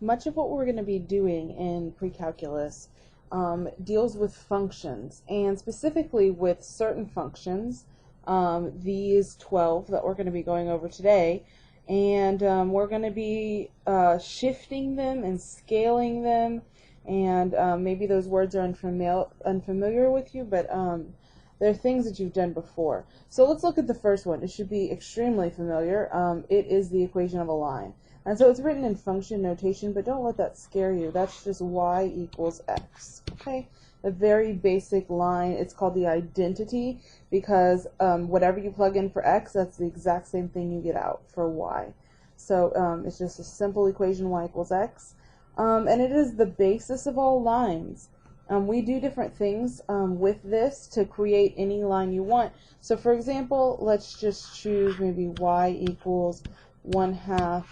much of what we're going to be doing in pre-calculus deals with functions, and specifically with certain functions, these 12 that we're going to be going over today, and we're going to be shifting them and scaling them, and maybe those words are unfamiliar with you, but they're things that you've done before. So let's look at the first one. It should be extremely familiar. It is the equation of a line. And so it's written in function notation, but don't let that scare you. That's just y equals x. Okay? A very basic line. It's called the identity because whatever you plug in for x, that's the exact same thing you get out for y. So it's just a simple equation, y equals x. And it is the basis of all lines. We do different things with this to create any line you want. So for example, let's just choose maybe y equals 1/2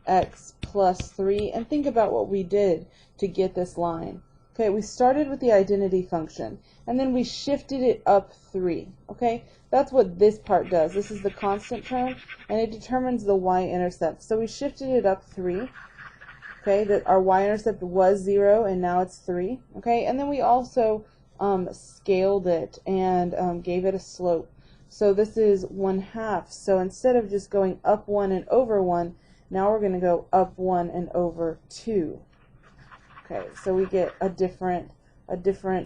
x plus 3, and think about what we did to get this line. Okay, we started with the identity function, and then we shifted it up 3. Okay, that's what this part does. This is the constant term, and it determines the y-intercept. So we shifted it up 3. Okay, that our y-intercept was 0, and now it's 3. Okay, and then we also scaled it and gave it a slope. So this is 1/2. So instead of just going up 1 and over 1, now we're going to go up 1 and over 2. Okay, so we get a different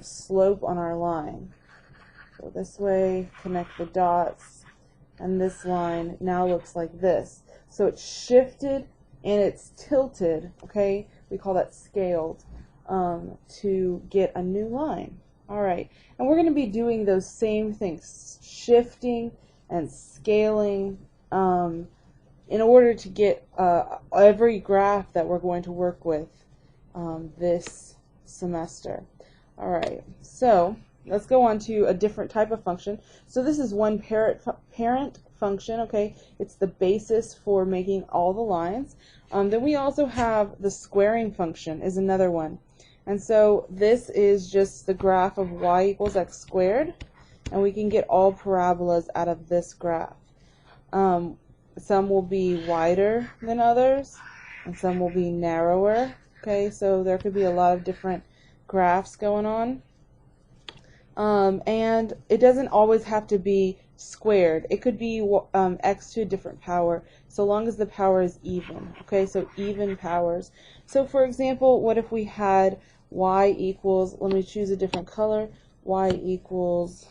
slope on our line. So this way, connect the dots, and this line now looks like this. So it's shifted and it's tilted, okay? We call that scaled, to get a new line. Alright, and we're going to be doing those same things, shifting and scaling, in order to get every graph that we're going to work with this semester. Alright, so let's go on to a different type of function. So this is one parent function, okay? It's the basis for making all the lines. Then we also have the squaring function is another one. And so this is just the graph of y equals x squared, and we can get all parabolas out of this graph. Some will be wider than others, and some will be narrower. Okay, so there could be a lot of different graphs going on. And it doesn't always have to be squared. It could be x to a different power, so long as the power is even. Okay, so even powers. So for example, what if we had y equals, let me choose a different color, y equals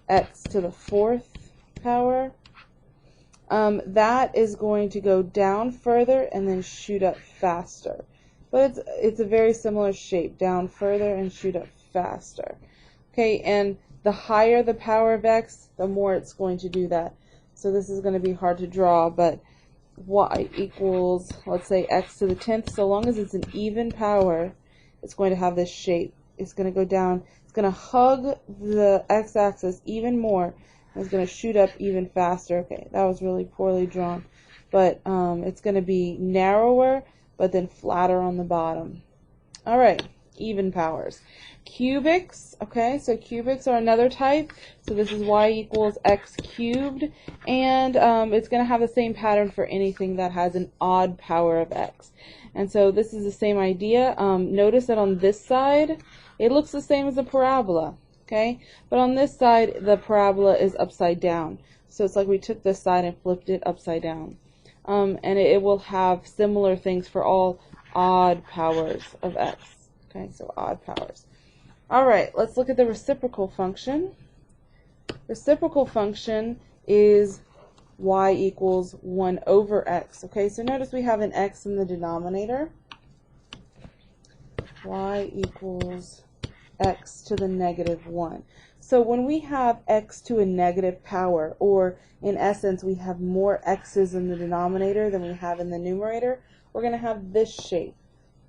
x to the 4th power. That is going to go down further and then shoot up faster. But it's a very similar shape, down further and shoot up faster. Okay, and the higher the power of x, the more it's going to do that. So this is going to be hard to draw, but y equals, let's say, x to the 10th. So long as it's an even power, it's going to have this shape. It's going to go down. It's going to hug the x-axis even more. It's going to shoot up even faster. Okay, that was really poorly drawn. But it's going to be narrower, but then flatter on the bottom. All right, even powers. Cubix, okay, so cubics are another type. So this is y equals x cubed, and it's going to have the same pattern for anything that has an odd power of x. And so this is the same idea. Notice that on this side, it looks the same as a parabola. Okay, but on this side, the parabola is upside down. So it's like we took this side and flipped it upside down. And it will have similar things for all odd powers of x. Okay, so odd powers. Alright, let's look at the reciprocal function. Reciprocal function is y equals 1 over x. Okay, so notice we have an x in the denominator. Y equals x to the negative 1. So when we have x to a negative power, or in essence we have more x's in the denominator than we have in the numerator, we're going to have this shape.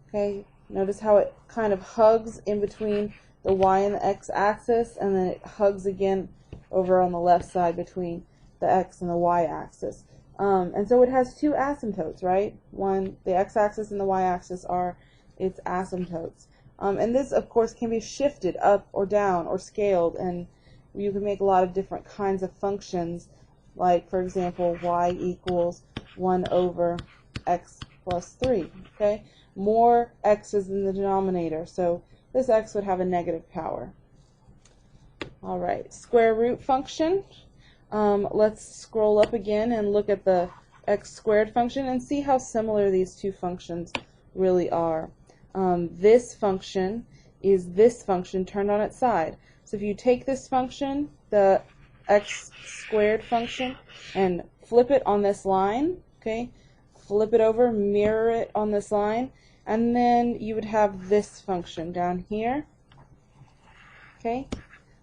Okay, notice how it kind of hugs in between the y and the x axis, and then it hugs again over on the left side between the x and the y axis. And so it has two asymptotes, right? One, the x-axis and the y-axis are its asymptotes. And this, of course, can be shifted up or down or scaled, and you can make a lot of different kinds of functions, like, for example, y equals 1 over x plus 3. Okay, more x's in the denominator, so this x would have a negative power. All right, square root function. Let's scroll up again and look at the x squared function and see how similar these two functions really are. This function is this function turned on its side. So if you take this function, the x squared function, and flip it on this line, okay, flip it over, mirror it on this line, and then you would have this function down here, okay?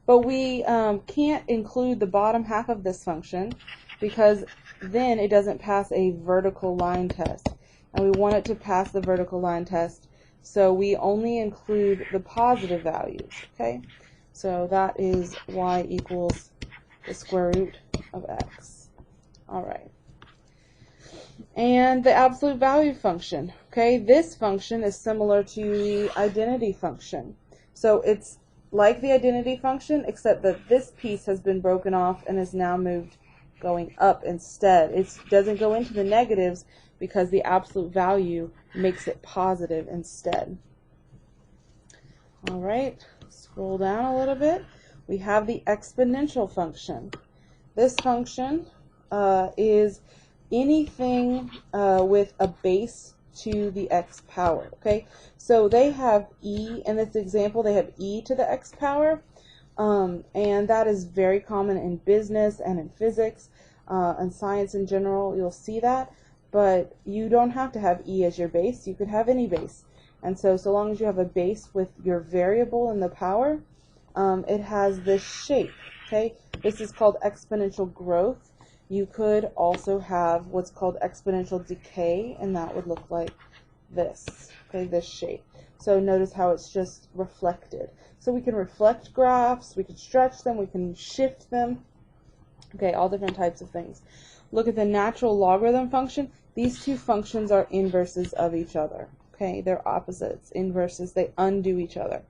But we can't include the bottom half of this function because then it doesn't pass a vertical line test. And we want it to pass the vertical line test, so we only include the positive values, okay? So that is y equals the square root of x. All right. And the absolute value function, okay? This function is similar to the identity function. So it's like the identity function, except that this piece has been broken off and is now moved going up instead. It doesn't go into the negatives because the absolute value makes it positive instead. All right, scroll down a little bit. We have the exponential function. This function is anything with a base to the x power, okay? So they have e, in this example, they have e to the x power, and that is very common in business and in physics and science in general. You'll see that, but you don't have to have e as your base. You could have any base. And so long as you have a base with your variable in the power, it has this shape, okay? This is called exponential growth. You could also have what's called exponential decay, and that would look like this, okay, this shape. So notice how it's just reflected. So we can reflect graphs, we can stretch them, we can shift them, okay, all different types of things. Look at the natural logarithm function. These two functions are inverses of each other, okay? They're opposites, inverses, they undo each other.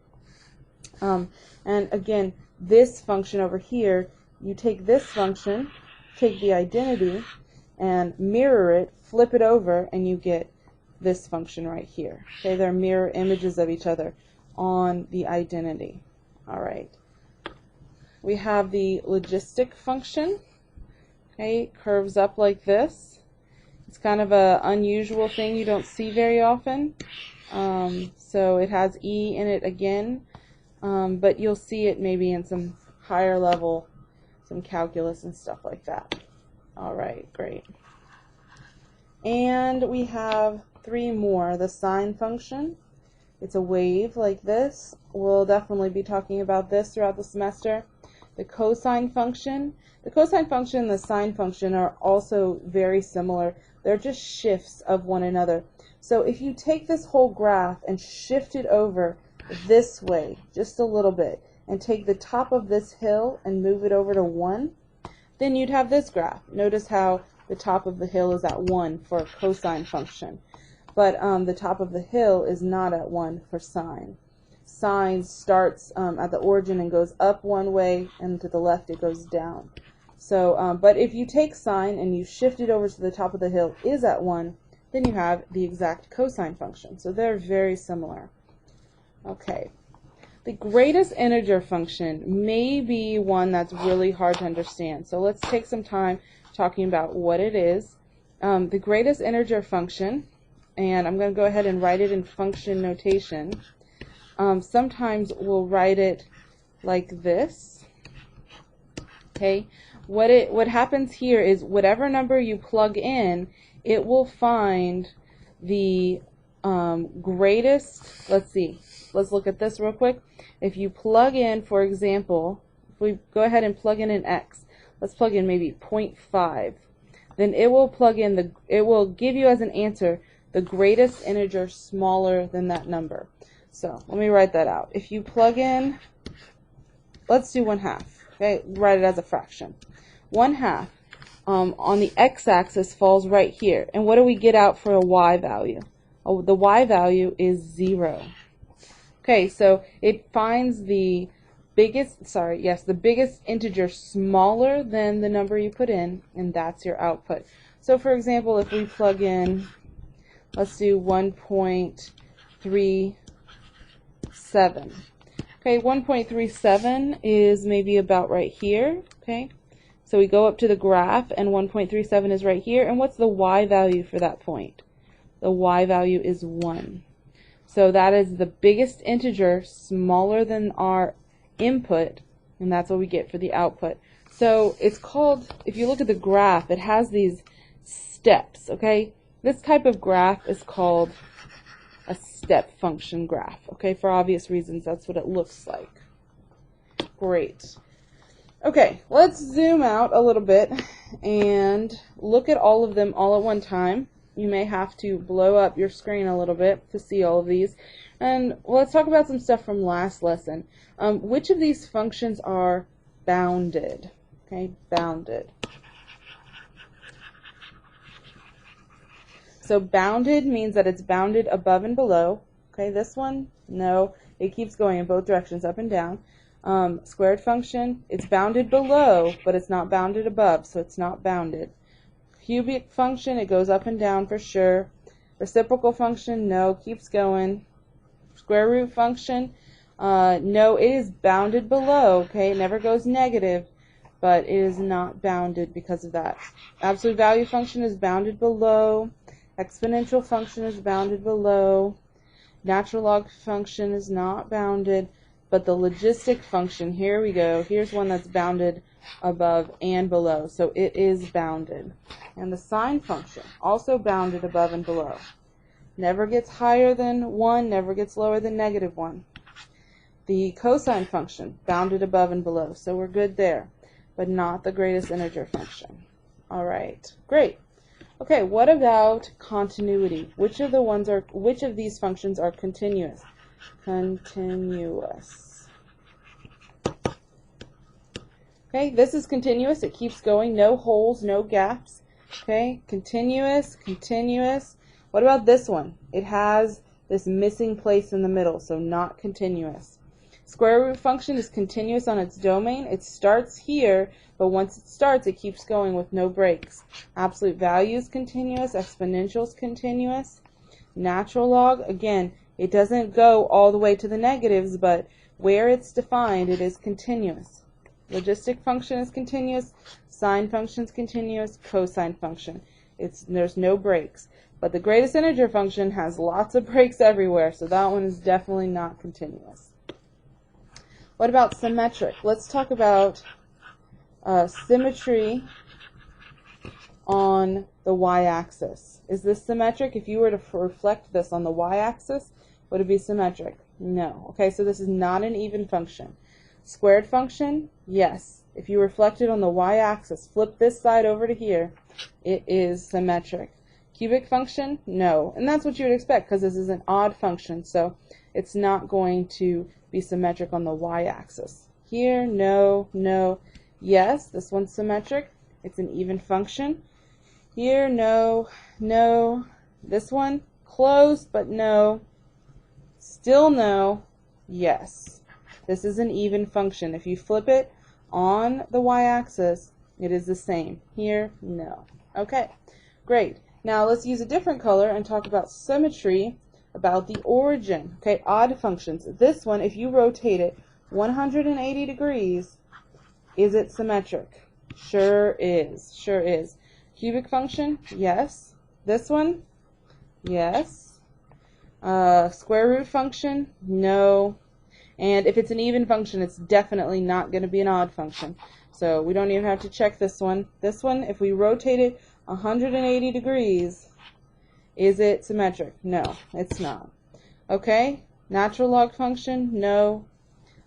And again, this function over here, you take this function, take the identity and mirror it, flip it over, and you get this function right here. Okay, they're mirror images of each other on the identity. All right. We have the logistic function. Okay, it curves up like this. It's kind of an unusual thing you don't see very often. So it has e in it again, but you'll see it maybe in some higher level, some calculus and stuff like that. All right, great. And we have three more. The sine function. It's a wave like this. We'll definitely be talking about this throughout the semester. The cosine function. The cosine function and the sine function are also very similar. They're just shifts of one another. So if you take this whole graph and shift it over this way just a little bit, and take the top of this hill and move it over to 1, then you'd have this graph. Notice how the top of the hill is at 1 for a cosine function. But the top of the hill is not at 1 for sine. Sine starts at the origin and goes up one way, and to the left it goes down. So, but if you take sine and you shift it over to the top of the hill is at 1, then you have the exact cosine function. So they're very similar. Okay. The greatest integer function may be one that's really hard to understand. So let's take some time talking about what it is. The greatest integer function, and I'm going to go ahead and write it in function notation. Sometimes we'll write it like this. Okay. What happens here is whatever number you plug in, it will find the greatest. Let's see. Let's look at this real quick. If you plug in, for example, if we go ahead and plug in an x, let's plug in maybe 0.5, then it will plug in it will give you as an answer the greatest integer smaller than that number. So let me write that out. If you plug in, let's do 1/2. Okay, write it as a fraction. 1/2 on the x-axis falls right here. And what do we get out for a y value? Oh, the y value is 0. Okay, so it finds the biggest, the biggest integer smaller than the number you put in, and that's your output. So for example, if we plug in, Let's do 1.37. Okay, 1.37 is maybe about right here. Okay, so we go up to the graph, and 1.37 is right here. And what's the y value for that point? The y value is 1. So that is the biggest integer, smaller than our input, and that's what we get for the output. So it's called, if you look at the graph, it has these steps, okay? This type of graph is called a step function graph, okay? For obvious reasons, that's what it looks like. Great. Okay, let's zoom out a little bit and look at all of them all at one time. You may have to blow up your screen a little bit to see all of these. And let's talk about some stuff from last lesson. Which of these functions are bounded? Okay, bounded. So bounded means that it's bounded above and below. Okay, this one, no. It keeps going in both directions, up and down. Squared function, it's bounded below, but it's not bounded above, so it's not bounded. Cubic function, it goes up and down for sure. Reciprocal function, no, keeps going. Square root function, no, it is bounded below, okay, it never goes negative, but it is not bounded because of that. Absolute value function is bounded below. Exponential function is bounded below. Natural log function is not bounded, but the logistic function, here we go, here's one that's bounded above and below, so it is bounded. And the sine function, also bounded above and below. Never gets higher than 1, never gets lower than -1. The cosine function, bounded above and below, so we're good there, but not the greatest integer function. All right, great. Okay, what about continuity? Which of these functions are continuous? Continuous. Okay, this is continuous. It keeps going. No holes, no gaps. Okay, continuous, continuous. What about this one? It has this missing place in the middle, so not continuous. Square root function is continuous on its domain. It starts here, but once it starts, it keeps going with no breaks. Absolute value is continuous. Exponential is continuous. Natural log, again, it doesn't go all the way to the negatives, but where it's defined, it is continuous. Logistic function is continuous. Sine function is continuous. Cosine function, there's no breaks. But the greatest integer function has lots of breaks everywhere, so that one is definitely not continuous. What about symmetric? Let's talk about symmetry on the y-axis. Is this symmetric? If you were to reflect this on the y-axis, would it be symmetric? No. Okay, so this is not an even function. Squared function? Yes. If you reflect it on the y-axis, flip this side over to here, it is symmetric. Cubic function? No. And that's what you would expect because this is an odd function, so it's not going to be symmetric on the y-axis. Here, no, no, yes, this one's symmetric. It's an even function. Here, no, no. This one, close, but no. Still no, yes. This is an even function. If you flip it on the y-axis, it is the same. Here, no. Okay, great. Now let's use a different color and talk about symmetry, about the origin. Okay, odd functions. This one, if you rotate it 180 degrees, is it symmetric? Sure is. Sure is. Cubic function? Yes. This one? Yes. Square root function? No. And if it's an even function, it's definitely not going to be an odd function. So we don't even have to check this one. This one, if we rotate it 180 degrees, is it symmetric? No, it's not. Okay, natural log function? No.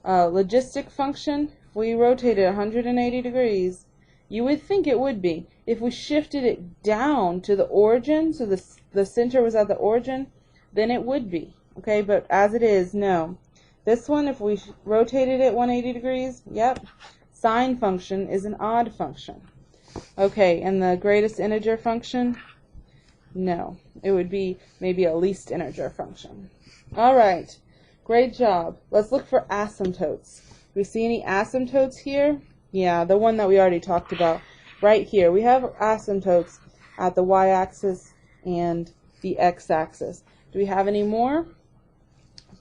Logistic function? If we rotate it 180 degrees, you would think it would be. If we shifted it down to the origin, so the center was at the origin, then it would be. Okay, but as it is, no. This one, if we rotated it 180 degrees, yep. Sine function is an odd function. Okay, and the greatest integer function? No. It would be maybe a least integer function. All right, great job. Let's look for asymptotes. Do we see any asymptotes here? Yeah, the one that we already talked about right here. We have asymptotes at the y-axis and the x-axis. Do we have any more?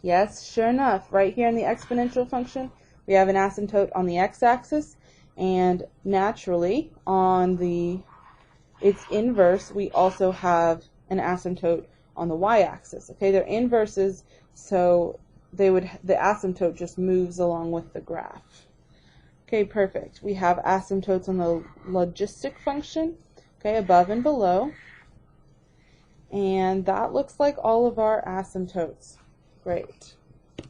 Yes, sure enough. Right here in the exponential function, we have an asymptote on the x-axis, and naturally on its inverse, we also have an asymptote on the y-axis. Okay, they're inverses, so the asymptote just moves along with the graph. Okay, perfect. We have asymptotes on the logistic function, okay, above and below. And that looks like all of our asymptotes. Great.